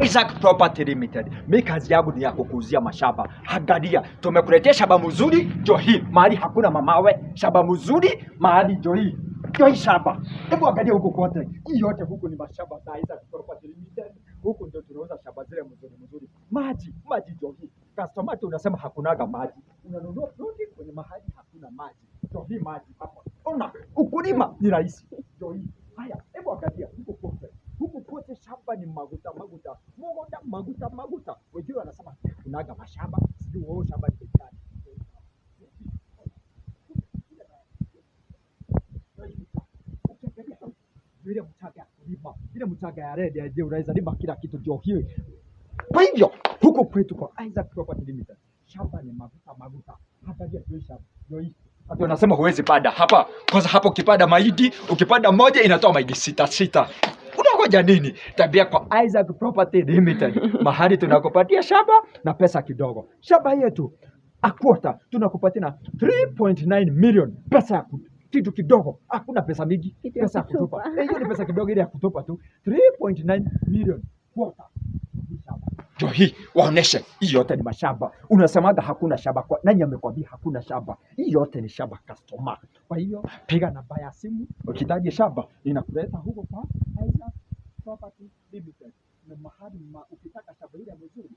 Isaac Property Limited. Mimi kazi yangu ni ya kukuuzia mashamba. Angalia, tumekuletea shamba mzuri, ndio hii. Mahali hakuna mamawe, shamba mzuri, mahali ndio hii. Ndio hii shamba. Hebu angalia huko kote. Hii yote huko ni mashamba za Isaac Property Limited. Huko ndio tunauza shamba zile mzuri. Maji ndio hii. Customer unasema hakunaga maji. Unanunua ploti kwenye mahali hakuna maji. Ndio hii maji hapa. Ona, ukulima ni rahisi. Ndio hii. Haya, hebu angalia huko kote. Huku kote shamba ni maguta. Wengine wanasema kunaga mashamba, sijui wao shamba ni gani. Ile mchanga kulima, ile mchanga ya red ya unaweza lima kila kitu ndio hiyo. Kwa hivyo huko kwetu kwa Isaac Property Limited, shamba ni maguta. Hata ndio shamba ndio hii. Hata unasema huwezi panda hapa. Kwanza hapo ukipanda mahindi, ukipanda moja inatoa mahindi 6. Unangoja nini? Tabia kwa Isaac Property Limited. Mahali tunakupatia shamba na pesa kidogo. Shamba yetu akwota tunakupatia na 3.9 million pesa ya kitu kidogo. Hakuna pesa mingi, pesa ya kutupa. Hiyo ni pesa kidogo ile ya kutupa tu. 3.9 million kwota. Ndio hii waoneshe. Hii yote ni mashamba. Unasemaga hakuna shamba. Kwa nani amekwambia hakuna shamba? Hii yote ni shamba customer. Kwa hiyo piga namba ya simu ukihitaji shamba ninakuleta huko kwa Isaac Property Limited. Na mahali ukitaka shamba ile mzuri